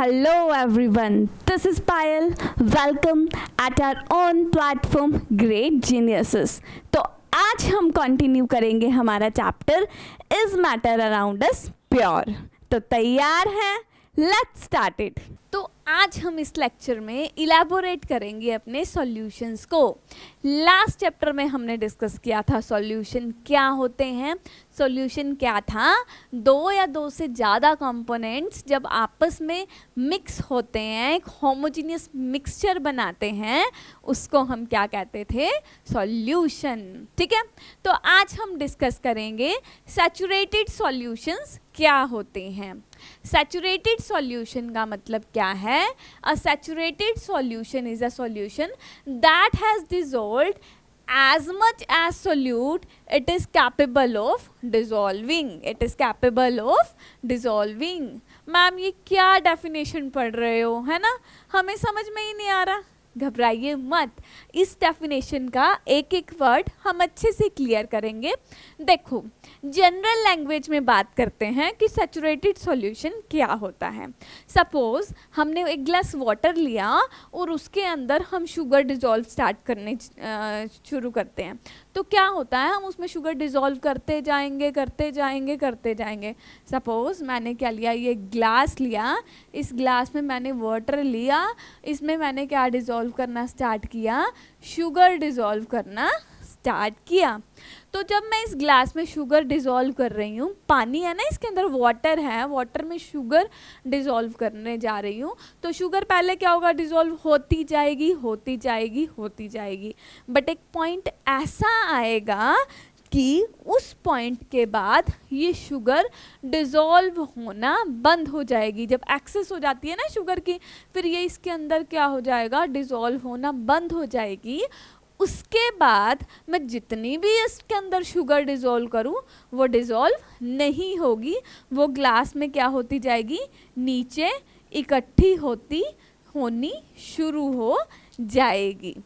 Hello everyone, this is Payal. Welcome at our own platform Great Geniuses. तो आज हम continue करेंगे हमारा chapter is matter around us pure. तो तैयार हैं? Let's start it. तो आज हम इस लेक्चर में इलैबोरेट करेंगे अपने सॉल्यूशंस को. लास्ट चैप्टर में हमने डिस्कस किया था सॉल्यूशन क्या होते हैं. सॉल्यूशन क्या था? दो या दो से ज़्यादा कंपोनेंट्स जब आपस में मिक्स होते हैं, एक होमोजीनियस मिक्सचर बनाते हैं, उसको हम क्या कहते थे? सॉल्यूशन. ठीक है, तो आज हम डिस्कस करेंगे सैचुरेटेड सॉल्यूशंस क्या होते हैं. सैचुरेटेड सॉल्यूशन का मतलब क्या है? अ saturated solution is a solution that has dissolved as much as solute it is capable of dissolving. It is capable of dissolving. Ma'am ये क्या डेफिनेशन पढ़ रहे हो, है ना? हमें समझ में ही नहीं आ रहा. घबराइए मत, इस डेफिनेशन का एक एक वर्ड हम अच्छे से क्लियर करेंगे. देखो, जनरल लैंग्वेज में बात करते हैं कि सैचुरेटेड सॉल्यूशन क्या होता है. सपोज हमने एक ग्लास वाटर लिया और उसके अंदर हम शुगर डिज़ोल्व स्टार्ट करने शुरू करते हैं. तो क्या होता है, हम उसमें शुगर डिज़ोल्व करते जाएंगे. सपोज मैंने क्या लिया, ये ग्लास लिया, इस ग्लास में मैंने वाटर लिया, इसमें मैंने क्या डिज़ोल्व करना स्टार्ट किया? शुगर डिज़ोल्व करना स्टार्ट किया. तो जब मैं इस ग्लास में शुगर डिज़ोल्व कर रही हूँ, पानी है ना, इसके अंदर वाटर है, वाटर में शुगर डिज़ोल्व करने जा रही हूँ, तो शुगर पहले क्या होगा? डिज़ोल्व होती जाएगी. बट एक पॉइंट ऐसा आएगा कि उस पॉइंट के बाद ये शुगर डिज़ोल्व होना बंद हो जाएगी. जब एक्सेस हो जाती है ना शुगर की, फिर ये इसके अंदर क्या हो जाएगा? डिज़ोल्व होना बंद हो जाएगी. उसके बाद मैं जितनी भी इसके अंदर शुगर डिज़ोल्व करूं, वो डिज़ोल्व नहीं होगी. वो ग्लास में क्या होती जाएगी? नीचे इकट्ठी होनी शुरू हो जाएगी.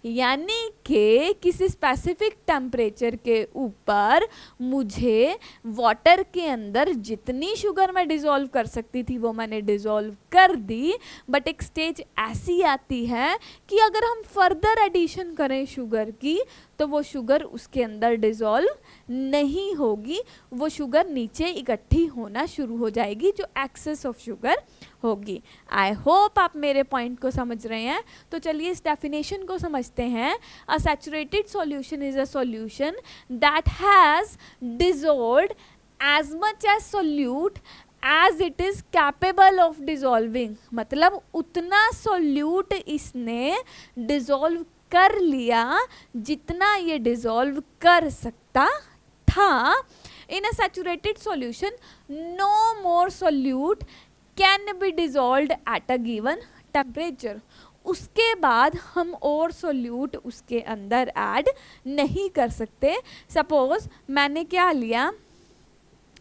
यानी कि किसी स्पेसिफिक टेम्परेचर के ऊपर मुझे वाटर के अंदर जितनी शुगर मैं डिज़ोल्व कर सकती थी वो मैंने डिज़ोल्व कर दी. बट एक स्टेज ऐसी आती है कि अगर हम फर्दर एडिशन करें शुगर की, तो वो शुगर उसके अंदर डिज़ोल्व नहीं होगी. वो शुगर नीचे इकट्ठी होना शुरू हो जाएगी, जो एक्सेस ऑफ शुगर होगी. आई होप आप मेरे पॉइंट को समझ रहे हैं. तो चलिए इस डेफिनेशन को समझते हैं. A saturated solution is a solution that has dissolved as much as solute as it is capable of dissolving. मतलब उतना सोल्यूट इसने डिज़ोल्व कर लिया जितना ये डिज़ोल्व कर सकता था. In a saturated solution no more solute can be dissolved at a given temperature. उसके बाद हम और सोल्यूट उसके अंदर ऐड नहीं कर सकते. सपोज मैंने क्या लिया,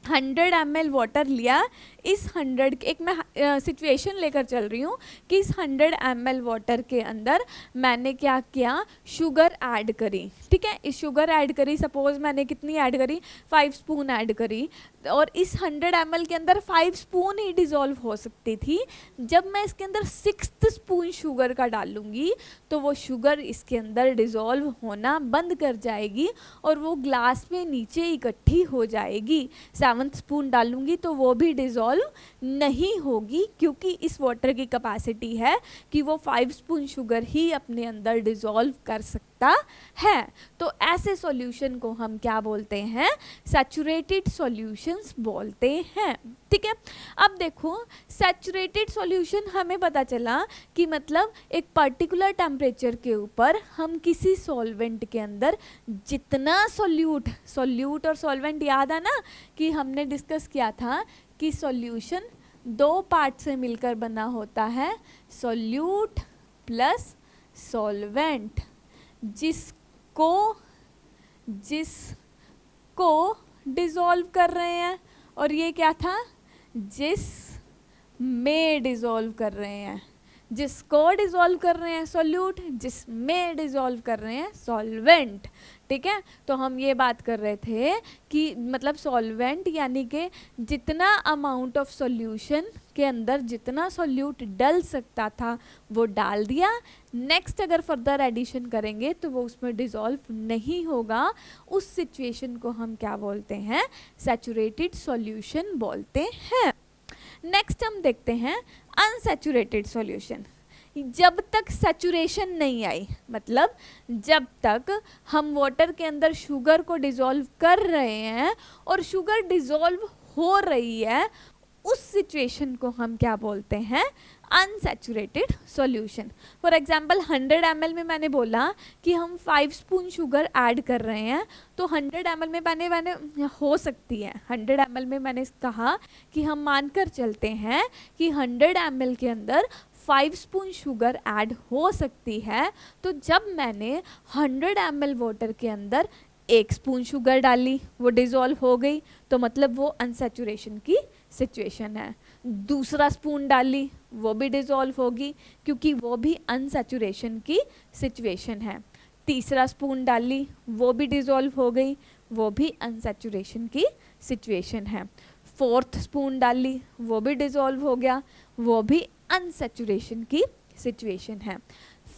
100 ml वाटर लिया. इस 100 एक मैं सिचुएशन लेकर चल रही हूँ कि इस 100 ml वाटर के अंदर मैंने क्या किया? शुगर ऐड करी. ठीक है, इस शुगर ऐड करी. सपोज मैंने कितनी ऐड करी? 5 स्पून ऐड करी. और इस 100 ml के अंदर 5 स्पून ही डिज़ोल्व हो सकती थी. जब मैं इसके अंदर 6th स्पून शुगर का डालूंगी, तो वो शुगर इसके अंदर डिज़ोल्व होना बंद कर जाएगी और वो ग्लास में नीचे इकट्ठी हो जाएगी. 7th स्पून डालूंगी तो वो भी डिज़ोल्व नहीं होगी, क्योंकि इस वाटर की कैपेसिटी है कि वो 5 स्पून शुगर ही अपने अंदर डिज़ोल्व कर सकता है. तो ऐसे सॉल्यूशन को हम क्या बोलते हैं? सैचुरेटेड सॉल्यूशंस बोलते हैं. ठीक है, अब देखो, सैचुरेटेड सॉल्यूशन हमें पता चला कि मतलब एक पर्टिकुलर टेम्परेचर के ऊपर हम किसी सॉल्वेंट के अंदर जितना सोल्यूट और सॉल्वेंट, याद है ना कि हमने डिस्कस किया था कि सॉल्यूशन 2 पार्ट से मिलकर बना होता है, सोल्यूट प्लस सॉल्वेंट. जिसको डिज़ोल्व कर रहे हैं, और ये क्या था? जिस में डिज़ोल्व कर रहे हैं. जिसको डिसॉल्व कर रहे हैं सॉल्यूट, जिसमें डिसॉल्व कर रहे हैं सॉल्वेंट। ठीक है, तो हम ये बात कर रहे थे कि मतलब सॉल्वेंट यानी कि जितना अमाउंट ऑफ सॉल्यूशन के अंदर जितना सॉल्यूट डल सकता था वो डाल दिया। नेक्स्ट अगर फर्दर एडिशन करेंगे तो वो उसमें डिसॉल्व नहीं होगा। उस सिचुएशन को हम क्या बोलते हैं, सैचुरेटेड सॉल्यूशन बोलते हैं। नेक्स्ट हम देखते हैं अनसैचुरेटेड सॉल्यूशन। जब तक सैचुरेशन नहीं आई, मतलब जब तक हम वाटर के अंदर शुगर को डिसॉल्व कर रहे हैं और शुगर डिसॉल्व हो रही है, उस सिचुएशन को हम क्या बोलते हैं, unsaturated solution. For example 100 ml में मैंने बोला कि हम 5 स्पून शुगर ऐड कर रहे हैं, तो 100 ml में मैंने हो सकती है 100 ml में मैंने कहा कि हम मानकर चलते हैं कि 100 ml के अंदर 5 स्पून शुगर ऐड हो सकती है। तो जब मैंने 100 ml वाटर के अंदर 1 स्पून शुगर डाली, वो डिसॉल्व हो गई, तो मतलब वो अनसैचुरेशन की सिचुएशन है। दूसरा स्पून डाली, वो भी डिसॉल्व होगी क्योंकि वो भी अनसैचुरेशन की सिचुएशन है। तीसरा स्पून डाली, वो भी डिसॉल्व हो गई, वो भी अनसैचुरेशन की सिचुएशन है। फोर्थ स्पून डाली, वो भी डिसॉल्व हो गया, वो भी अनसैचुरेशन की सिचुएशन है।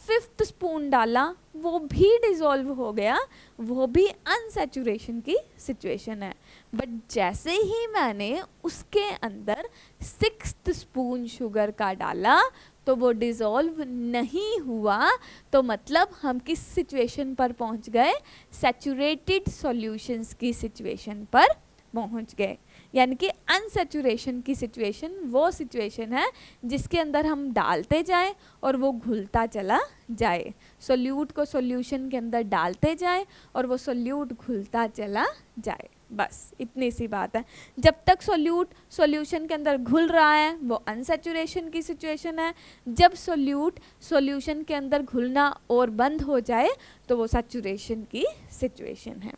फिफ्थ स्पून डाला, वो भी डिसॉल्व हो गया, वो भी अनसैचुरेशन की सिचुएशन है। बट जैसे ही मैंने उसके अंदर 6th स्पून शुगर का डाला तो वो डिसॉल्व नहीं हुआ, तो मतलब हम किस सिचुएशन पर पहुंच गए, सैचुरेटेड सॉल्यूशंस की सिचुएशन पर पहुंच गए। यानी कि अनसैचुरेशन की सिचुएशन वो सिचुएशन है जिसके अंदर हम डालते जाएं और वो घुलता चला जाए, सोल्यूट को सॉल्यूशन के अंदर डालते जाएं और वो सोल्यूट घुलता चला जाए। बस इतनी सी बात है। जब तक सोल्यूट सॉल्यूशन के अंदर घुल रहा है वो अनसैचुरेशन की सिचुएशन है। जब सोल्यूट सॉल्यूशन के अंदर घुलना और बंद हो जाए तो वो सैचुरेशन की सिचुएशन है।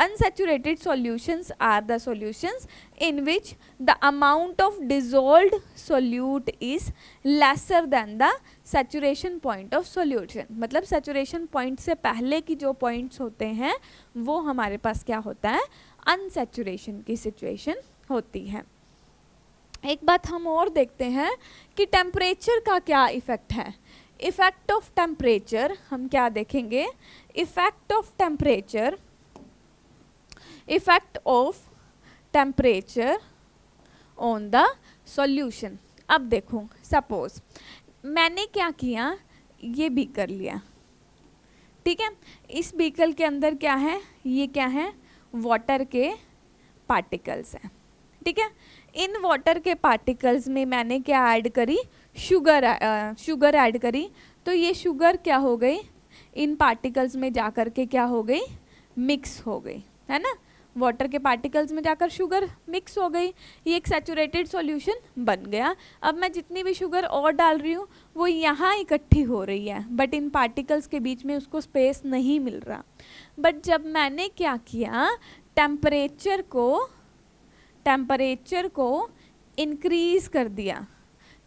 Unsaturated solutions are the solutions in which the amount of dissolved solute is lesser than the saturation point of solution। मतलब saturation point से पहले की जो points होते हैं वो हमारे पास क्या होता है, unsaturation की situation होती है। एक बात हम और देखते हैं कि टेम्परेचर का क्या इफ़ेक्ट है। इफ़ेक्ट ऑफ टेम्परेचर हम क्या देखेंगे, effect of temperature, effect of temperature on the solution. अब देखो सपोज मैंने क्या किया, ये बीकर लिया, ठीक है, इस बीकर के अंदर क्या है, ये क्या है, वाटर के पार्टिकल्स हैं, ठीक है। इन वाटर के पार्टिकल्स में मैंने क्या ऐड करी, शुगर ऐड करी, तो ये शुगर क्या हो गई, इन पार्टिकल्स में जाकर के क्या हो गई, मिक्स हो गई, है ना। वाटर के पार्टिकल्स में जाकर शुगर मिक्स हो गई, ये एक सैचुरेटेड सॉल्यूशन बन गया। अब मैं जितनी भी शुगर और डाल रही हूँ वो यहाँ इकट्ठी हो रही है, बट इन पार्टिकल्स के बीच में उसको स्पेस नहीं मिल रहा। बट जब मैंने क्या किया, टेम्परेचर को इंक्रीज कर दिया,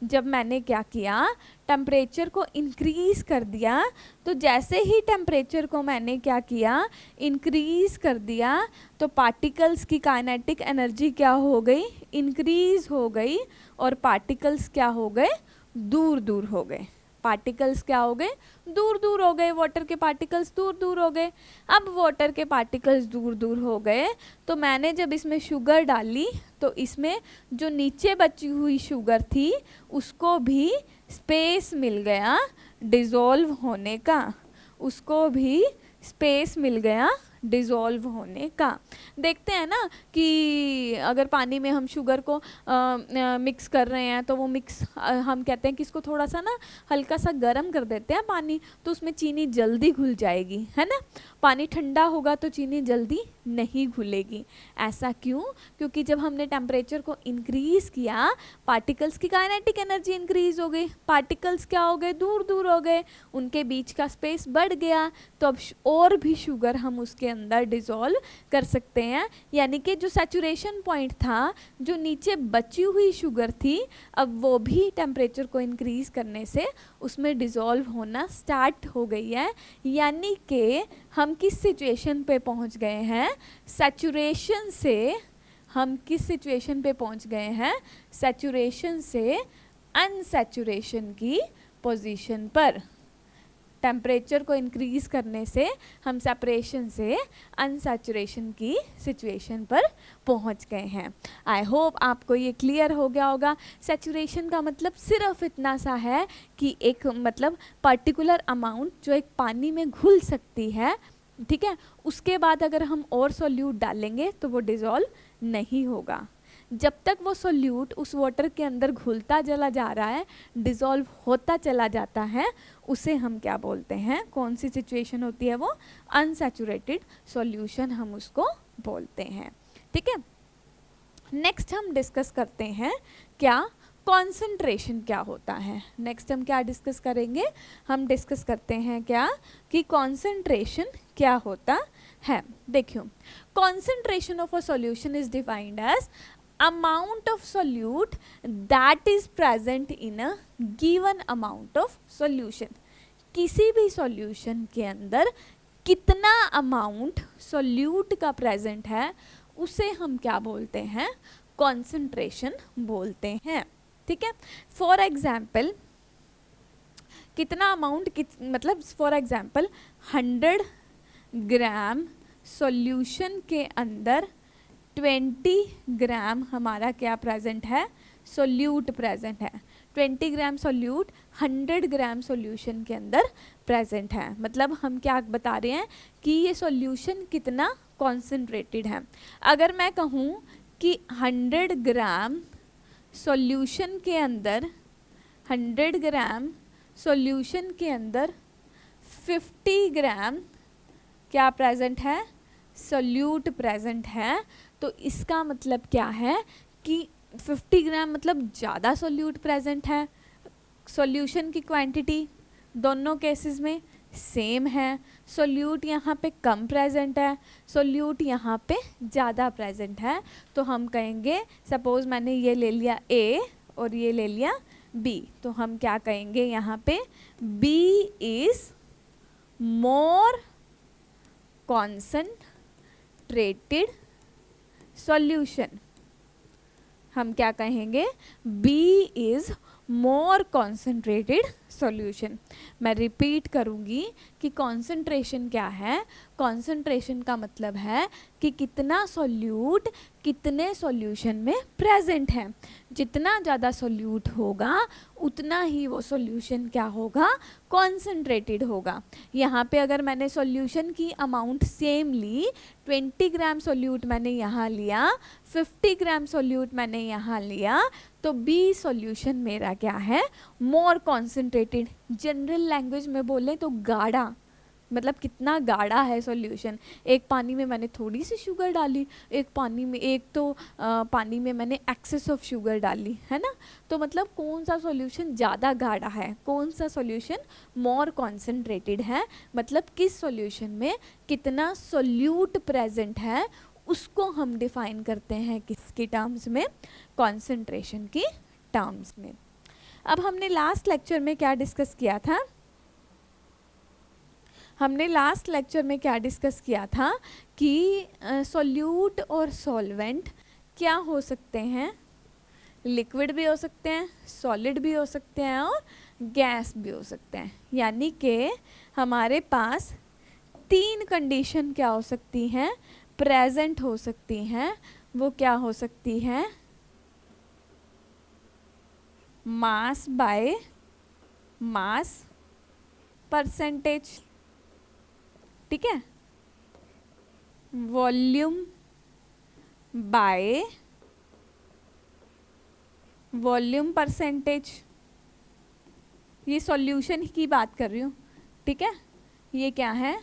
जब मैंने क्या किया, टेम्परेचर को इंक्रीज कर दिया, तो जैसे ही टेम्परेचर को मैंने क्या किया, इंक्रीज कर दिया, तो पार्टिकल्स की काइनेटिक एनर्जी क्या हो गई, इंक्रीज हो गई, और पार्टिकल्स क्या हो गए, दूर दूर हो गए। पार्टिकल्स क्या हो गए, दूर दूर हो गए, वाटर के पार्टिकल्स दूर दूर हो गए। अब वाटर के पार्टिकल्स दूर दूर हो गए, तो मैंने जब इसमें शुगर डाली तो इसमें जो नीचे बची हुई शुगर थी उसको भी स्पेस मिल गया डिसॉल्व होने का, उसको भी स्पेस मिल गया डिसॉल्व होने का। देखते हैं ना कि अगर पानी में हम शुगर को मिक्स कर रहे हैं तो वो मिक्स हम कहते हैं कि इसको थोड़ा सा ना हल्का सा गर्म कर देते हैं पानी, तो उसमें चीनी जल्दी घुल जाएगी, है ना। पानी ठंडा होगा तो चीनी जल्दी नहीं घुलेगी। ऐसा क्यों? क्योंकि जब हमने टेम्परेचर को इंक्रीज किया, पार्टिकल्स की काइनेटिक एनर्जी इंक्रीज हो गई, पार्टिकल्स क्या हो गए, दूर दूर हो गए, उनके बीच का स्पेस बढ़ गया, तो अब और भी शुगर हम उसके अंदर डिसॉल्व कर सकते हैं। यानी कि जो सैचुरेशन पॉइंट था, जो नीचे बची हुई शुगर थी, अब वो भी टेम्परेचर को इंक्रीज करने से उसमें डिसॉल्व होना स्टार्ट हो गई है। यानी कि हम किस सिचुएशन पे पहुंच गए हैं? सैचुरेशन से हम किस सिचुएशन पे पहुंच गए हैं? सैचुरेशन से अनसैचुरेशन की पोजीशन पर। टेम्परेचर को इंक्रीज करने से हम सेपरेशन से अनसैचुरेशन की सिचुएशन पर पहुंच गए हैं। आई होप आपको ये क्लियर हो गया होगा। सैचुरेशन का मतलब सिर्फ इतना सा है कि एक मतलब पर्टिकुलर अमाउंट जो एक पानी में घुल सकती है, ठीक है, उसके बाद अगर हम और सोल्यूट डालेंगे तो वो डिसॉल्व नहीं होगा। जब तक वो सोल्यूट उस वाटर के अंदर घुलता चला जा रहा है, डिसॉल्व होता चला जाता है, उसे हम क्या बोलते हैं? कौन सी सिचुएशन होती है वो? अनसैचुरेटेड सॉल्यूशन हम उसको बोलते हैं। ठीक है, नेक्स्ट हम डिस्कस करते हैं क्या कॉन्सेंट्रेशन क्या होता है। नेक्स्ट हम क्या डिस्कस करेंगे? हम डिस्कस करते हैं क्या कि कॉन्सेंट्रेशन क्या होता है। देखियो, concentration of a solution is defined as amount of solute that is present in a given amount of solution। किसी भी सॉल्यूशन के अंदर कितना अमाउंट सॉल्यूट का प्रेजेंट है उसे हम क्या बोलते हैं? कॉन्सेंट्रेशन बोलते हैं। ठीक है, फॉर एग्जाम्पल कितना अमाउंट मतलब फॉर एग्जाम्पल 100 ग्राम सॉल्यूशन के अंदर 20 ग्राम हमारा क्या प्रेजेंट है? सोल्यूट प्रेजेंट है। 20 ग्राम सोल्यूट 100 ग्राम सोल्यूशन के अंदर प्रेजेंट है। मतलब हम क्या बता रहे हैं कि ये सोल्यूशन कितना कॉन्सेंट्रेटेड है। अगर मैं कहूँ कि 100 ग्राम सोल्यूशन के अंदर 100 ग्राम सोल्यूशन के अंदर 50 ग्राम क्या प्रेजेंट है? सोल्यूट प्रेजेंट है, तो इसका मतलब क्या है कि 50 ग्राम मतलब ज़्यादा सोल्यूट प्रेजेंट है। सॉल्यूशन की क्वांटिटी दोनों केसेस में सेम है। सोल्यूट यहाँ पे कम प्रेजेंट है, सोल्यूट यहाँ पे ज़्यादा प्रेजेंट है, तो हम कहेंगे, सपोज मैंने ये ले लिया A और ये ले लिया B, तो हम क्या कहेंगे यहाँ पे? B is more concentrated solution. हम क्या कहेंगे? B is more concentrated solution. मैं रिपीट करूंगी कि कॉन्सेंट्रेशन क्या है। कॉन्सेंट्रेशन का मतलब है कि कितना सॉल्यूट कितने सॉल्यूशन में प्रेजेंट है। जितना ज़्यादा सॉल्यूट होगा उतना ही वो सॉल्यूशन क्या होगा? कॉन्सेंट्रेटेड होगा। यहाँ पे अगर मैंने सॉल्यूशन की अमाउंट सेम ली, 20 ग्राम सॉल्यूट मैंने यहाँ लिया, 50 ग्राम सॉल्यूट मैंने यहाँ लिया, तो B सॉल्यूशन मेरा क्या है? मोर कॉन्सेंट्रेटेड। जनरल लैंग्वेज में बोलें तो गाढ़ा, मतलब कितना गाढ़ा है सॉल्यूशन। एक पानी में मैंने थोड़ी सी शुगर डाली, एक पानी में मैंने एक्सेस ऑफ शुगर डाली, है ना। तो मतलब कौन सा सॉल्यूशन ज़्यादा गाढ़ा है, कौन सा सॉल्यूशन मोर कॉन्सेंट्रेटेड है, मतलब किस सॉल्यूशन में कितना सोल्यूट प्रेजेंट है, उसको हम डिफाइन करते हैं किसकी टर्म्स में? कॉन्सेंट्रेशन की टर्म्स में। अब हमने लास्ट लेक्चर में क्या डिस्कस किया था? हमने लास्ट लेक्चर में क्या डिस्कस किया था कि सॉल्यूट और सॉल्वेंट क्या हो सकते हैं? लिक्विड भी हो सकते हैं, सॉलिड भी हो सकते हैं और गैस भी हो सकते हैं। यानी कि हमारे पास 3 कंडीशन क्या हो सकती हैं? प्रेजेंट हो सकती हैं। वो क्या हो सकती हैं? मास बाय मास परसेंटेज, ठीक है, वॉल्यूम बाय वॉल्यूम परसेंटेज। ये सॉल्यूशन की बात कर रही हूँ, ठीक है, ये क्या है?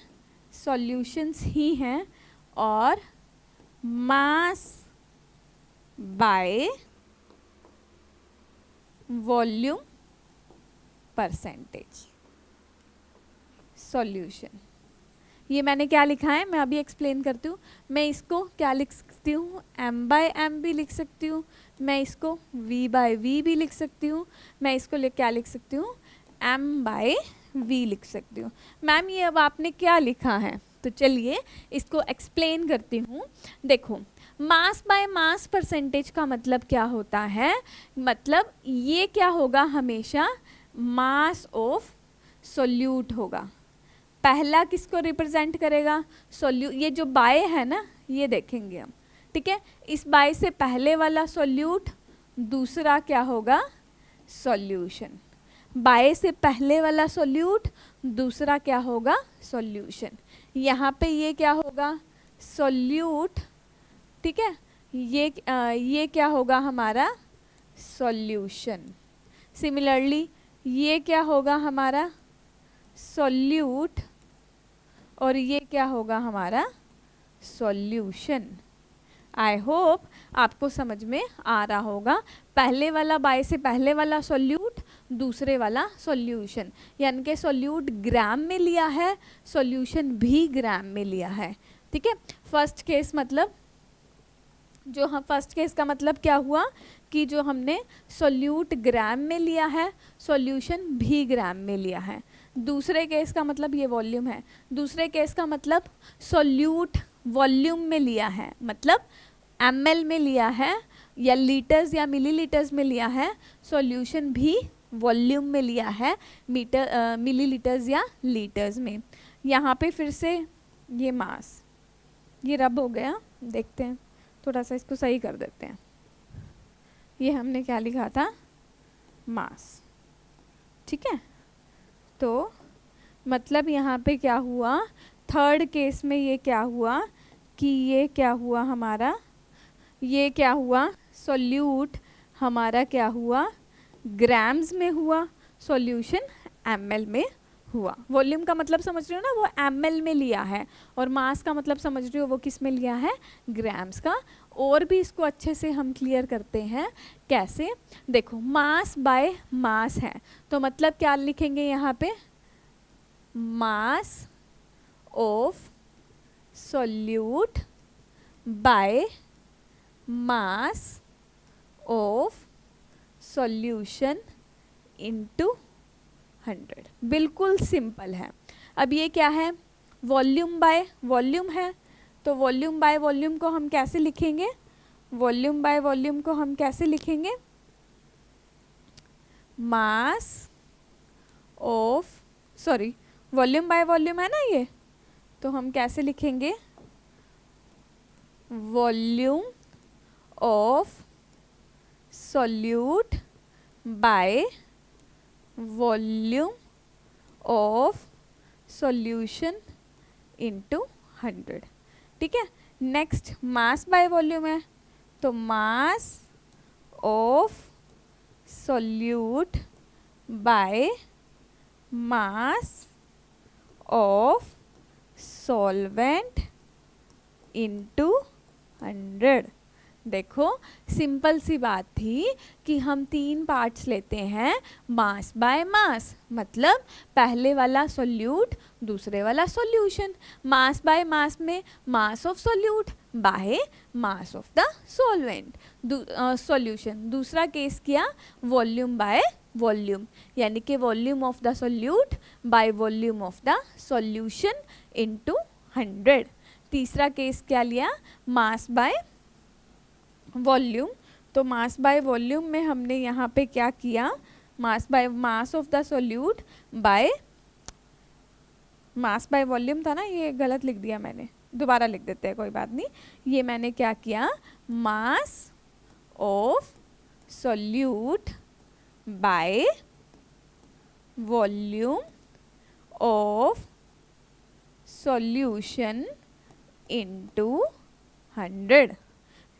सॉल्यूशंस ही हैं और मास बाय वॉल्यूम परसेंटेज सॉल्यूशन। ये मैंने क्या लिखा है, मैं अभी एक्सप्लेन करती हूँ। मैं इसको क्या लिख सकती हूँ, m बाय एम भी लिख सकती हूँ, मैं इसको v बाय वी भी लिख सकती हूँ, मैं इसको क्या लिख सकती हूँ, m बाय v लिख सकती हूँ। मैम ये अब आपने क्या लिखा है, तो चलिए इसको एक्सप्लेन करती हूँ। देखो मास बाय मास परसेंटेज का मतलब क्या होता है, मतलब ये क्या होगा, हमेशा मास ऑफ सोल्यूट होगा। पहला किसको रिप्रेजेंट करेगा, ये जो बाय है ना, ये देखेंगे हम, ठीक है। इस बाय से पहले वाला सोल्यूट, दूसरा क्या होगा, सॉल्यूशन। बाय से पहले वाला सोल्यूट, दूसरा क्या होगा, सॉल्यूशन। यहाँ पे ये क्या होगा, सोल्यूट, ठीक है। ये क्या होगा हमारा, सॉल्यूशन। सिमिलरली ये क्या होगा हमारा, सोल्यूट, और ये क्या होगा हमारा, सॉल्यूशन। आई होप आपको समझ में आ रहा होगा। पहले वाला बाय से पहले वाला सोल्यूट, दूसरे वाला सॉल्यूशन, यानी कि सोल्यूट ग्राम में लिया है, सॉल्यूशन भी ग्राम में लिया है, ठीक है। फर्स्ट केस मतलब जो हम फर्स्ट केस का मतलब क्या हुआ कि जो हमने सोल्यूट ग्राम में लिया है, सॉल्यूशन भी ग्राम में लिया है। दूसरे केस का मतलब ये वॉल्यूम है, दूसरे केस का मतलब सोल्यूट वॉल्यूम में लिया है, मतलब ml में लिया है या लीटर्स या मिलीलीटर्स में लिया है, सॉल्यूशन भी वॉल्यूम में लिया है, मिलीलीटर्स या लीटर्स में। यहाँ पे फिर से ये मास, ये रब हो गया, देखते हैं थोड़ा सा इसको सही कर देते हैं। ये हमने क्या लिखा था, मास, ठीक है। तो मतलब यहाँ पे क्या हुआ, थर्ड केस में ये क्या हुआ कि ये क्या हुआ हमारा, ये क्या हुआ, सोल्यूट हमारा क्या हुआ, ग्राम्स में हुआ, सॉल्यूशन ml में हुआ। वॉल्यूम का मतलब समझ रहे हो ना, वो ml में लिया है, और मास का मतलब समझ रहे हो वो किस में लिया है, ग्राम्स का। और भी इसको अच्छे से हम क्लियर करते हैं, कैसे, देखो मास बाय मास है, तो मतलब क्या लिखेंगे यहाँ पे, मास of solute bye mass of solution into 100। बिल्कुल सिंपल है। अब ये क्या है, वॉल्यूम बाय वॉल्यूम है, तो वॉल्यूम बाय वॉल्यूम को हम कैसे लिखेंगे, वॉल्यूम बाय वॉल्यूम को हम कैसे लिखेंगे, mass of, sorry volume by volume है ना ये, तो हम कैसे लिखेंगे, volume of solute by volume of solution into 100, ठीक है। नेक्स्ट मास बाय वॉल्यूम है, तो मास of solute bye mass of solvent into 100। देखो सिंपल सी बात थी कि हम 3 पार्ट्स लेते हैं, मास बाय मास, मतलब पहले वाला सोल्यूट, दूसरे वाला सॉल्यूशन। मास बाय मास में मास of solute bye mass of the solvent solution. दूसरा केस किया वॉल्यूम बाय वॉल्यूम, यानी कि volume of the solute by volume of the solution into 100। तीसरा केस क्या लिया, मास बाय वॉल्यूम, तो मास बाय वॉल्यूम में हमने यहाँ पे क्या किया, mass by mass of the solute by mass by volume था ना, ये गलत लिख दिया मैंने, दोबारा लिख देते हैं कोई बात नहीं। ये मैंने क्या किया, mass of solute by volume of solution into 100।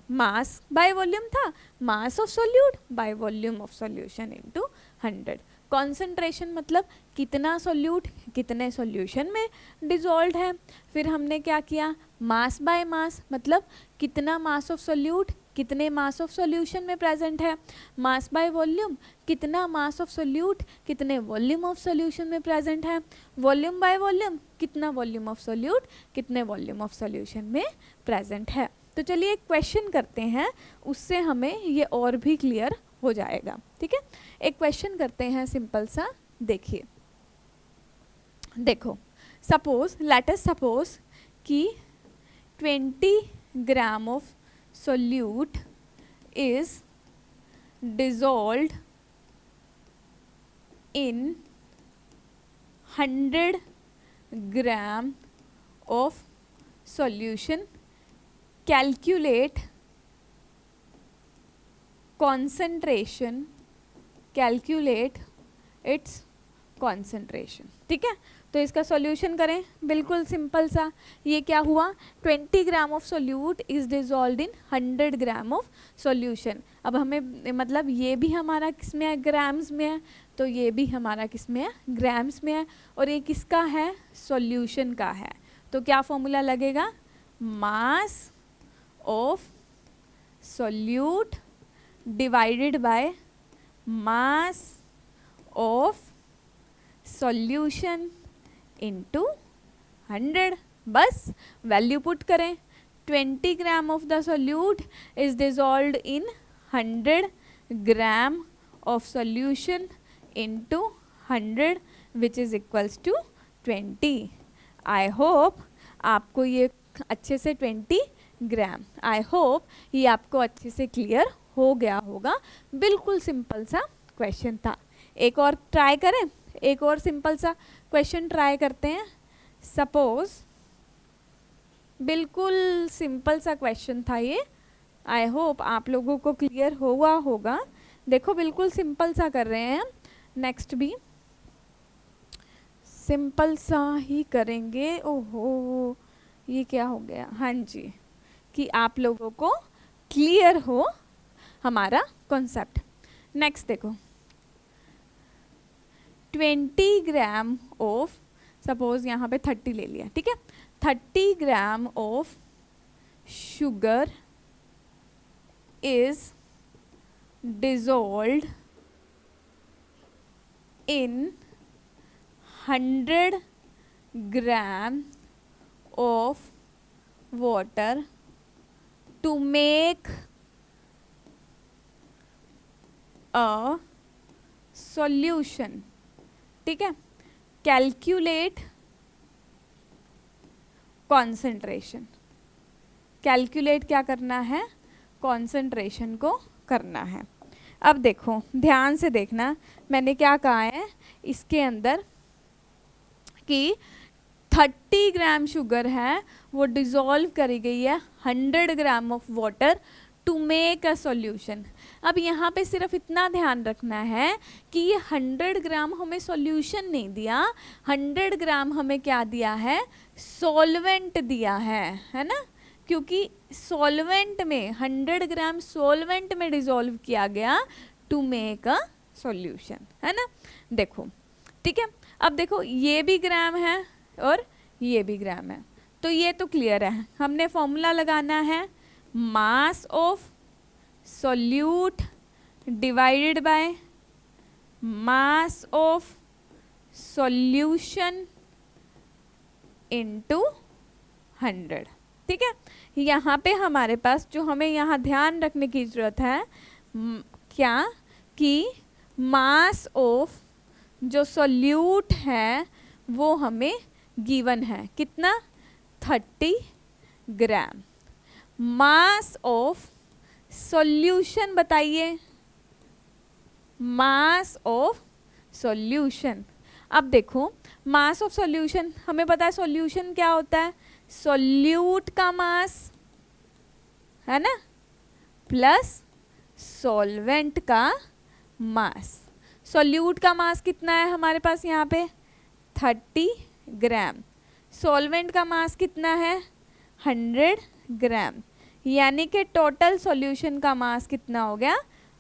Mass by volume था, mass of solute by volume of solution into 100। Concentration मतलब कितना सॉल्यूट कितने सॉल्यूशन में डिजॉल्व है। फिर हमने क्या किया, मास बाय मास मतलब कितना मास ऑफ सॉल्यूट कितने मास ऑफ सॉल्यूशन में प्रेजेंट है। मास बाय वॉल्यूम कितना मास ऑफ सॉल्यूट कितने वॉल्यूम ऑफ सॉल्यूशन में प्रेजेंट है। वॉल्यूम बाय वॉल्यूम कितना वॉल्यूम ऑफ सॉल्यूट कितने वॉल्यूम ऑफ सॉल्यूशन में प्रेजेंट है। तो चलिए एक क्वेश्चन करते हैं, उससे हमें ये और भी क्लियर हो जाएगा। ठीक है, एक क्वेश्चन करते हैं सिंपल सा। देखिए, देखो सपोज लेट अस सपोज कि 20 gram of solute is dissolved in 100 gram of solution. Calculate concentration, calculate its concentration. ठीक है, तो इसका सॉल्यूशन करें, बिल्कुल सिंपल सा। ये क्या हुआ, 20 gram of solute is dissolved in 100 gram of solution. अब हमें मतलब ये भी हमारा किस में है, ग्राम्स में है, तो ये भी हमारा किस में है, ग्राम्स में है, और ये किसका है, सॉल्यूशन का है। तो क्या फॉर्मूला लगेगा, mass of solute divided by mass of solution into 100। बस वैल्यू पुट करें, 20 gram of the solute is dissolved in 100 gram of solution into 100 which is equals to 20। I hope आपको ये अच्छे से 20 ग्राम, आई होप ये आपको अच्छे से क्लियर हो गया होगा। बिल्कुल सिंपल सा क्वेश्चन था। एक और ट्राई करें, एक और सिंपल सा क्वेश्चन ट्राई करते हैं। सपोज बिल्कुल सिंपल सा क्वेश्चन था ये, आई होप आप लोगों को क्लियर हुआ होगा। देखो बिल्कुल सिंपल सा कर रहे हैं, नेक्स्ट भी सिंपल सा ही करेंगे। ओहो ये क्या हो गया, हाँ जी, कि आप लोगों को क्लियर हो हमारा कॉन्सेप्ट। नेक्स्ट देखो, 20 ग्राम ऑफ, सपोज यहाँ पे 30 ले लिया, ठीक है, 30 gram of sugar is dissolved in 100 gram of water to make a solution. ठीक है, कैलकुलेट कॉन्सेंट्रेशन, कैलकुलेट क्या करना है, कॉन्सेंट्रेशन को करना है। अब देखो ध्यान से देखना, मैंने क्या कहा है इसके अंदर कि 30 ग्राम शुगर है वो डिज़ोल्व करी गई है 100 gram of water to make a solution. अब यहाँ पे सिर्फ इतना ध्यान रखना है कि ये 100 ग्राम हमें सॉल्यूशन नहीं दिया, 100 ग्राम हमें क्या दिया है, सॉल्वेंट दिया है ना, क्योंकि सॉल्वेंट में 100 ग्राम सॉल्वेंट में डिज़ोल्व किया गया टू मेक अ सॉल्यूशन, है ना। देखो ठीक है, अब देखो ये भी ग्राम है और ये भी ग्राम है, तो ये तो क्लियर है। हमने फॉर्मूला लगाना है मास of solute divided by mass of solution into 100। ठीक है, यहाँ पे हमारे पास जो हमें यहाँ ध्यान रखने की ज़रूरत है क्या, कि मास ऑफ जो सोल्यूट है वो हमें गिवन है, कितना, 30 ग्राम। मास ऑफ सॉल्यूशन बताइए, मास ऑफ सॉल्यूशन। अब देखो मास ऑफ सॉल्यूशन हमें पता है, सॉल्यूशन क्या होता है, सोल्यूट का मास है ना प्लस सॉल्वेंट का मास। सोल्यूट का मास कितना है हमारे पास यहाँ पे 30 ग्राम, सॉल्वेंट का मास कितना है 100 ग्राम, यानी कि टोटल सॉल्यूशन का मास कितना हो गया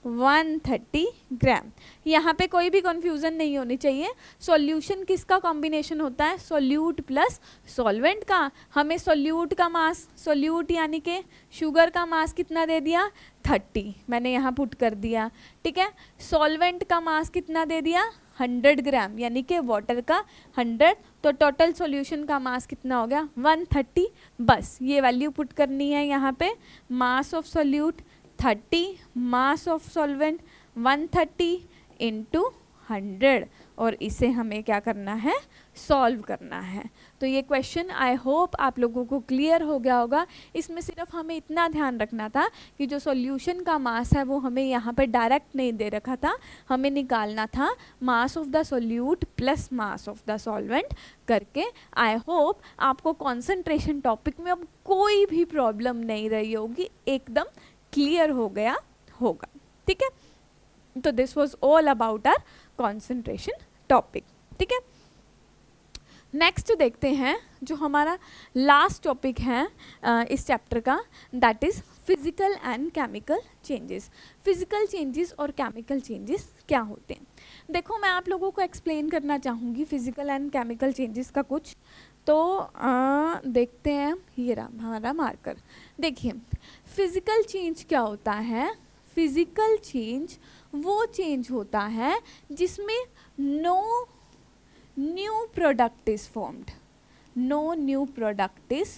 130 ग्राम। यहाँ पे कोई भी कंफ्यूजन नहीं होनी चाहिए। सॉल्यूशन किसका कॉम्बिनेशन होता है? सोल्यूट प्लस सॉल्वेंट का। हमें सोल्यूट का मास, सोल्यूट यानी कि शुगर का मास कितना दे दिया? 30, मैंने यहाँ पुट कर दिया। ठीक है, सॉल्वेंट का मास कितना दे दिया? 100 ग्राम, यानी कि वाटर का 100। तो टोटल सॉल्यूशन का मास कितना हो गया? 130। बस ये वैल्यू पुट करनी है यहाँ पे। मास of solute 30, mass of solvent 130 into 100, और इसे हमें क्या करना है? सॉल्व करना है। तो ये क्वेश्चन आई होप आप लोगों को क्लियर हो गया होगा। इसमें सिर्फ हमें इतना ध्यान रखना था कि जो सॉल्यूशन का मास है वो हमें यहाँ पे डायरेक्ट नहीं दे रखा था, हमें निकालना था mass of the solute plus mass of the solvent करके। आई होप आपको कॉन्सेंट्रेशन टॉपिक में अब कोई भी प्रॉब्लम नहीं रही होगी, एकदम क्लियर हो गया होगा। ठीक है, तो this was all about our concentration topic. ठीक है, नेक्स्ट देखते हैं जो हमारा लास्ट टॉपिक है इस चैप्टर का, that is physical and chemical changes. Physical changes और केमिकल चेंजेस क्या होते हैं? देखो, मैं आप लोगों को एक्सप्लेन करना चाहूँगी फिजिकल एंड केमिकल चेंजेस का कुछ। तो देखते हैं, ये रहा हमारा मार्कर। देखिए, फिजिकल चेंज क्या होता है? फिजिकल चेंज वो चेंज होता है जिसमें no new product is formed, no new product is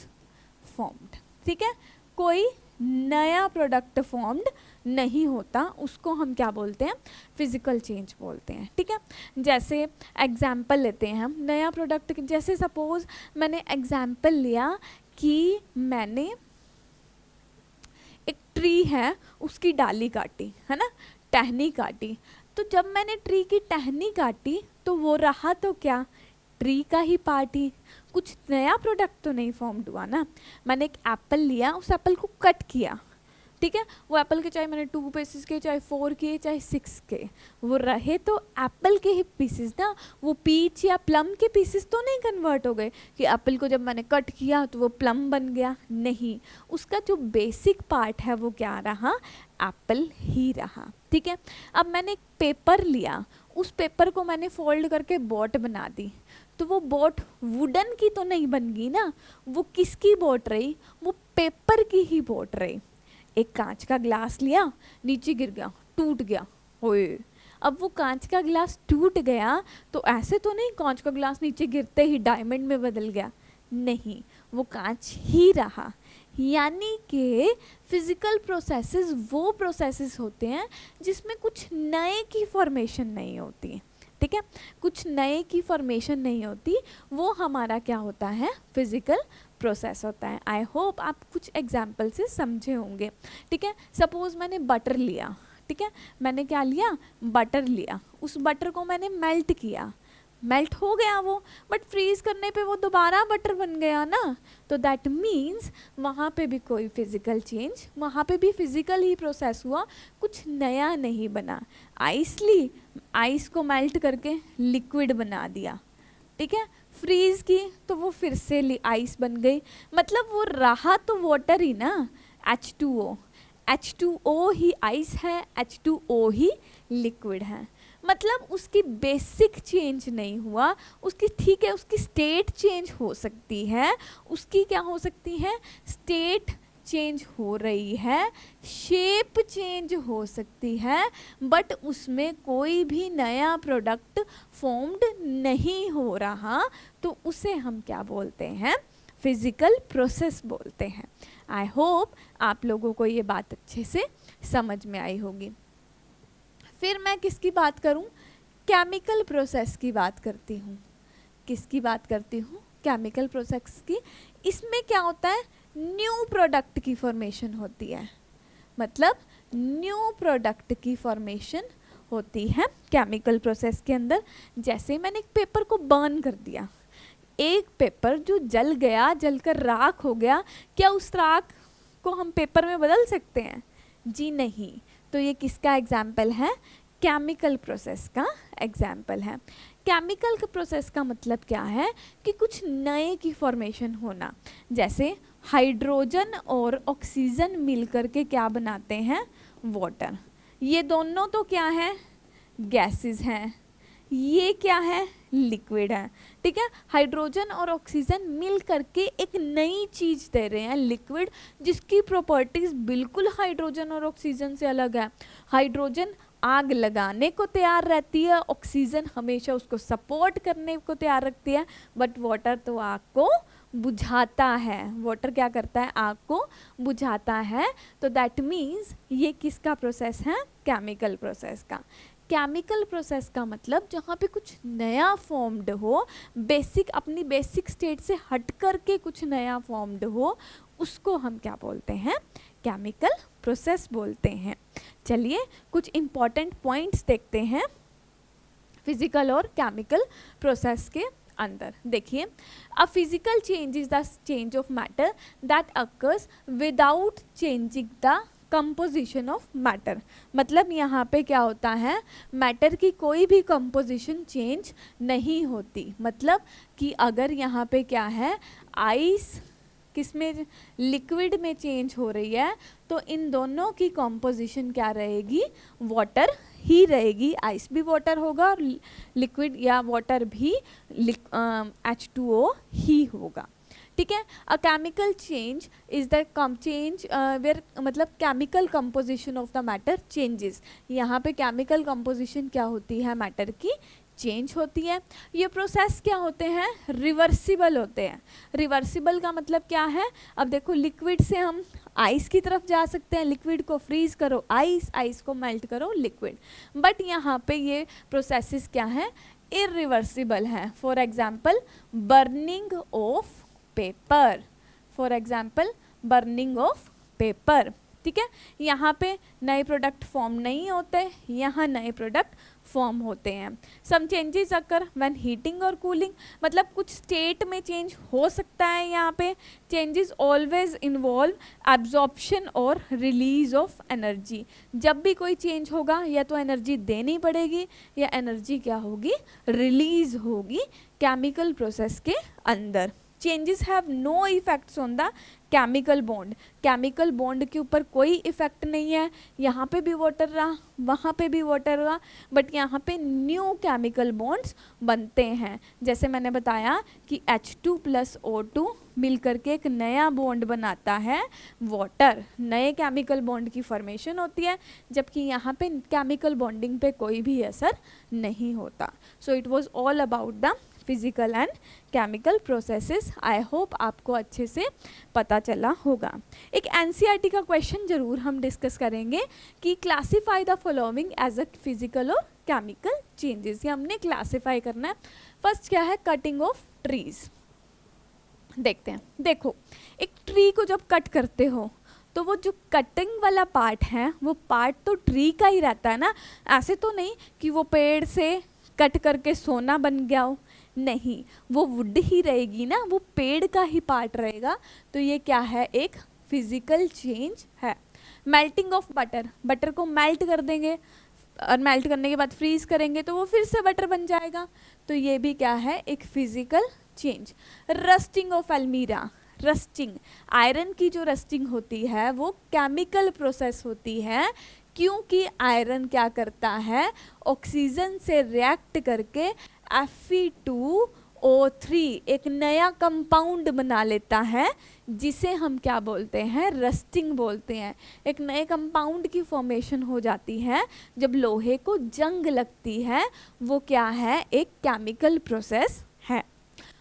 formed. ठीक है, कोई नया प्रोडक्ट फॉर्म्ड नहीं होता, उसको हम क्या बोलते हैं? फिजिकल चेंज बोलते हैं। ठीक है, जैसे एग्जाम्पल लेते हैं हम नया प्रोडक्ट। जैसे सपोज मैंने एग्जाम्पल लिया कि मैंने एक ट्री है उसकी डाली काटी, है ना, टहनी काटी। तो जब मैंने ट्री की टहनी काटी तो वो रहा तो क्या? ट्री का ही पार्ट ही, कुछ नया प्रोडक्ट तो नहीं फॉर्म्ड हुआ ना। मैंने एक एप्पल लिया, उस एप्पल को कट किया। ठीक है, वो एप्पल के चाहे मैंने 2 पीसेस के, चाहे 4 के, चाहे 6 के, वो रहे तो एप्पल के ही पीसेस ना। वो पीच या प्लम के पीसेस तो नहीं कन्वर्ट हो गए कि एप्पल को जब मैंने कट किया तो वो प्लम बन गया। नहीं, उसका जो बेसिक पार्ट है वो क्या रहा? एप्पल ही रहा। ठीक है, अब मैंने एक पेपर लिया, उस पेपर को मैंने फोल्ड करके बोट बना दी। तो वो बोट वुडन की तो नहीं बन गई ना, वो किसकी बोट रही? वो पेपर की ही बोट रही। एक कांच का ग्लास लिया, नीचे गिर गया, टूट गया। ओए, अब वो कांच का ग्लास टूट गया तो ऐसे तो नहीं कांच का ग्लास नीचे गिरते ही डायमंड में बदल गया। नहीं, वो कांच ही रहा। यानी कि फिजिकल प्रोसेसेस वो प्रोसेसेस होते हैं जिसमें कुछ नए की फॉर्मेशन नहीं होती। ठीक है, कुछ नए की फॉर्मेशन नहीं होती, वो हमारा क्या होता है? फिजिकल प्रोसेस होता है। आई होप आप कुछ एग्जाम्पल से समझे होंगे। ठीक है, सपोज मैंने बटर लिया। ठीक है, मैंने क्या लिया? बटर लिया। उस बटर को मैंने मेल्ट किया, मेल्ट हो गया वो, बट फ्रीज करने पे वो दोबारा बटर बन गया ना। तो दैट मीन्स वहाँ पे भी कोई फिजिकल चेंज, वहाँ पे भी फिजिकल ही प्रोसेस हुआ, कुछ नया नहीं बना। आइस ली, आइस को मेल्ट करके लिक्विड बना दिया। ठीक है, फ्रीज की तो वो फिर से आइस बन गई। मतलब वो रहा तो वाटर ही ना, H2O। H2O ही आइस है, H2O ही लिक्विड है। मतलब उसकी बेसिक चेंज नहीं हुआ, उसकी, ठीक है, उसकी स्टेट चेंज हो सकती है, उसकी क्या हो सकती है? स्टेट चेंज हो रही है, शेप चेंज हो सकती है, बट उसमें कोई भी नया प्रोडक्ट फॉर्म्ड नहीं हो रहा। तो उसे हम क्या बोलते हैं? फिजिकल प्रोसेस बोलते हैं। आई होप आप लोगों को ये बात अच्छे से समझ में आई होगी। फिर मैं किसकी बात करूं? केमिकल प्रोसेस की बात करती हूँ। किसकी बात करती हूँ? केमिकल प्रोसेस की। इसमें क्या होता है? न्यू प्रोडक्ट की फॉर्मेशन होती है। मतलब न्यू प्रोडक्ट की फॉर्मेशन होती है केमिकल प्रोसेस के अंदर। जैसे मैंने एक पेपर को बर्न कर दिया, एक पेपर जो जल गया, जलकर राख हो गया, क्या उस राख को हम पेपर में बदल सकते हैं? जी नहीं। तो ये किसका एग्जाम्पल है? केमिकल प्रोसेस का एग्जाम्पल है। केमिकल के प्रोसेस का मतलब क्या है? कि कुछ नए की फॉर्मेशन होना। जैसे हाइड्रोजन और ऑक्सीजन मिलकर के क्या बनाते हैं? वाटर। ये दोनों तो क्या है, गैसेस हैं, ये क्या है, लिक्विड है, ठीक है। हाइड्रोजन और ऑक्सीजन मिल करके एक नई चीज दे रहे हैं, लिक्विड, जिसकी प्रॉपर्टीज बिल्कुल हाइड्रोजन और ऑक्सीजन से अलग है। हाइड्रोजन आग लगाने को तैयार रहती है, ऑक्सीजन हमेशा उसको सपोर्ट करने को तैयार रखती है, बट वाटर तो आग को बुझाता है। वाटर क्या करता है, आग को बुझाता है। तो दैट मीन्स ये किसका प्रोसेस है, केमिकल प्रोसेस का। केमिकल प्रोसेस का मतलब जहाँ पे कुछ नया फॉर्म्ड हो, बेसिक, अपनी बेसिक स्टेट से हट करके कुछ नया फॉर्म्ड हो, उसको हम क्या बोलते हैं, केमिकल प्रोसेस बोलते हैं। चलिए कुछ इंपॉर्टेंट पॉइंट्स देखते हैं फिजिकल और केमिकल प्रोसेस के अंदर। देखिए, a physical change is the change of matter that occurs without changing the composition of matter. मतलब यहाँ पे क्या होता है, मैटर की कोई भी कंपोजिशन चेंज नहीं होती। मतलब कि अगर यहाँ पे क्या है, आइस किसमें, लिक्विड में चेंज हो रही है, तो इन दोनों की कंपोजिशन क्या रहेगी, वाटर ही रहेगी। आइस भी वाटर होगा और लिक्विड या वाटर भी H2O ही होगा, ठीक है। A chemical change is the change where, मतलब chemical composition of the matter changes. यहाँ पे केमिकल कंपोजिशन क्या होती है, मैटर की चेंज होती है। ये प्रोसेस क्या होते हैं, रिवर्सिबल होते हैं। रिवर्सिबल का मतलब क्या है, अब देखो लिक्विड से हम आइस की तरफ जा सकते हैं, लिक्विड को फ्रीज करो आइस, आइस को मेल्ट करो लिक्विड, बट यहाँ पे ये प्रोसेसेस क्या है, इरिवर्सिबल है। For example burning of paper, for example burning of paper, ठीक है। यहाँ पे नए प्रोडक्ट फॉर्म नहीं होते, यहाँ नए प्रोडक्ट फॉर्म होते हैं। Some changes occur when heating और कूलिंग, मतलब कुछ स्टेट में चेंज हो सकता है। यहाँ पे चेंजेस ऑलवेज इन्वॉल्व एब्जॉर्प्शन और रिलीज ऑफ एनर्जी। जब भी कोई चेंज होगा, या तो एनर्जी देनी पड़ेगी या एनर्जी क्या होगी, रिलीज होगी केमिकल प्रोसेस के अंदर। Changes have no effects on the chemical bond, chemical bond के ऊपर कोई इफेक्ट नहीं है। यहाँ पे भी वाटर रहा, वहाँ पे भी वाटर रहा, बट यहाँ पे न्यू केमिकल बॉन्ड्स बनते हैं। जैसे मैंने बताया कि H2 + O2 मिल करके एक नया बॉन्ड बनाता है वाटर, नए केमिकल बॉन्ड की फॉर्मेशन होती है, जबकि यहाँ पे केमिकल बॉन्डिंग पे कोई भी असर नहीं होता। So it was all about the physical and chemical processes. I hope आपको अच्छे से पता चला होगा। एक एनसीईआरटी का क्वेश्चन जरूर हम डिस्कस करेंगे कि classify the following as a physical और केमिकल चेंजेस। ये हमने क्लासीफाई करना है। फर्स्ट क्या है, कटिंग ऑफ ट्रीज। देखते हैं, देखो एक ट्री को जब कट करते हो तो वो जो कटिंग वाला पार्ट है, वो पार्ट तो ट्री का ही रहता है ना। ऐसे तो नहीं कि वो पेड़ से कट करके सोना बन गया हो, नहीं, वो वुड ही रहेगी ना, वो पेड़ का ही पार्ट रहेगा। तो ये क्या है, एक फिजिकल चेंज है। मेल्टिंग ऑफ बटर, बटर को मेल्ट कर देंगे और मेल्ट करने के बाद फ्रीज करेंगे तो वो फिर से बटर बन जाएगा। तो ये भी क्या है, एक फिजिकल चेंज। रस्टिंग ऑफ अलमीरा, रस्टिंग, आयरन की जो रस्टिंग होती है वो केमिकल प्रोसेस होती है, क्योंकि आयरन क्या करता है, ऑक्सीजन से रिएक्ट करके Fe2O3 एक नया कंपाउंड बना लेता है, जिसे हम क्या बोलते हैं, रस्टिंग बोलते हैं। एक नए कंपाउंड की फॉर्मेशन हो जाती है जब लोहे को जंग लगती है, वो क्या है, एक केमिकल प्रोसेस है।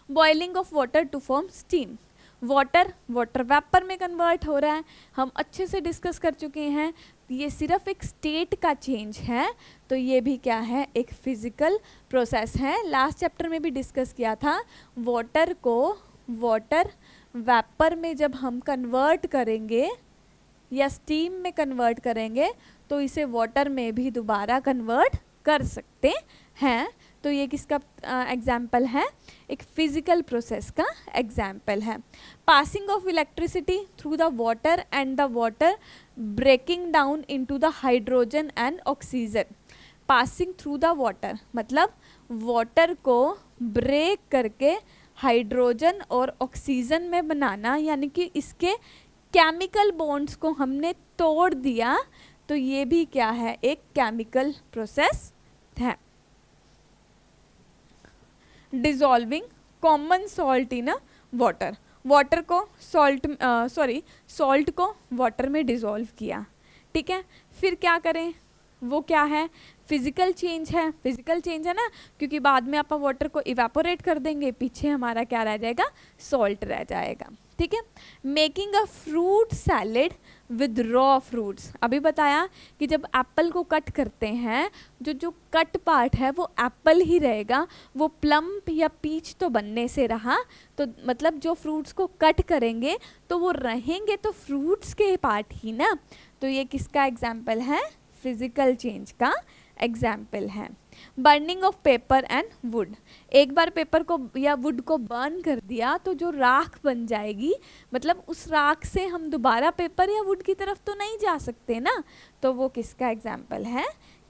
Boiling of water to form steam, water vapour में कन्वर्ट हो रहा है, हम अच्छे से डिस्कस कर चुके हैं। ये सिर्फ एक स्टेट का चेंज है, तो ये भी क्या है, एक फिजिकल प्रोसेस है। लास्ट चैप्टर में भी डिस्कस किया था, वाटर को वाटर वेपर में जब हम कन्वर्ट करेंगे या स्टीम में कन्वर्ट करेंगे तो इसे वाटर में भी दोबारा कन्वर्ट कर सकते हैं। तो ये किसका एग्जाम्पल है, एक फिजिकल प्रोसेस का एग्जाम्पल है। Passing of electricity through the water and the water breaking down into the hydrogen and oxygen. Passing through the water मतलब वाटर को ब्रेक करके हाइड्रोजन और ऑक्सीजन में बनाना, यानी कि इसके केमिकल बॉन्ड्स को हमने तोड़ दिया तो ये भी क्या है, एक केमिकल प्रोसेस है। Dissolving common salt in water, water को सॉल्ट को वाटर में डिसॉल्व किया, ठीक है। फिर क्या करें, वो क्या है, फिजिकल चेंज है, फिजिकल चेंज है ना, क्योंकि बाद में आप वाटर को इवेपोरेट कर देंगे, पीछे हमारा क्या रह जाएगा, सॉल्ट रह जाएगा, ठीक है। Making a fruit salad with raw fruits, अभी बताया कि जब एप्पल को कट करते हैं, जो कट पार्ट है वो एप्पल ही रहेगा, वो प्लम्प या पीच तो बनने से रहा, तो मतलब जो फ्रूट्स को कट करेंगे तो वो रहेंगे तो फ्रूट्स के पार्ट ही ना, तो ये किसका एग्जाम्पल है, फिजिकल चेंज का एग्जाम्पल है। Burning of paper and would, एक बार पेपर को या वुड को बर्न कर दिया तो जो राख बन जाएगी, मतलब उस राख से हम दोबारा पेपर या वुड की तरफ तो नहीं जा सकते ना, तो वो किसका एग्जाम्पल है,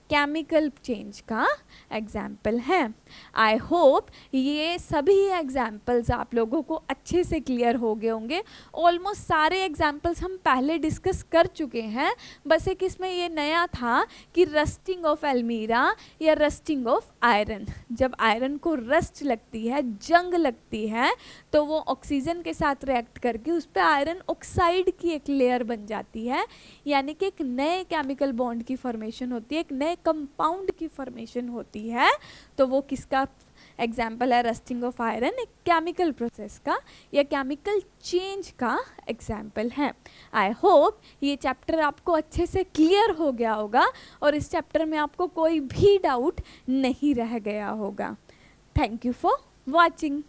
केमिकल चेंज का एग्जाम्पल है। आई होप ये सभी एग्जाम्पल्स आप लोगों को अच्छे से क्लियर हो गए होंगे। ऑलमोस्ट सारे एग्जाम्पल्स हम पहले डिस्कस कर चुके हैं, बस एक इसमें ये नया था कि रस्टिंग ऑफ एल्मीरा या रस्टिंग ऑफ आयरन, जब आयरन को रस्ट लगती है, जंग लगती है, तो वो ऑक्सीजन के साथ रिएक्ट करके उस पर आयरन ऑक्साइड की एक लेयर बन जाती है, यानी कि एक नए केमिकल बॉन्ड की फॉर्मेशन होती है, एक नए कंपाउंड की फॉर्मेशन होती है, तो वो किसका एग्जाम्पल है, रस्टिंग ऑफ आयरन, एक केमिकल प्रोसेस का या केमिकल चेंज का एग्जाम्पल है। आई होप ये चैप्टर आपको अच्छे से क्लियर हो गया होगा और इस चैप्टर में आपको कोई भी डाउट नहीं रह गया होगा। Thank you for watching.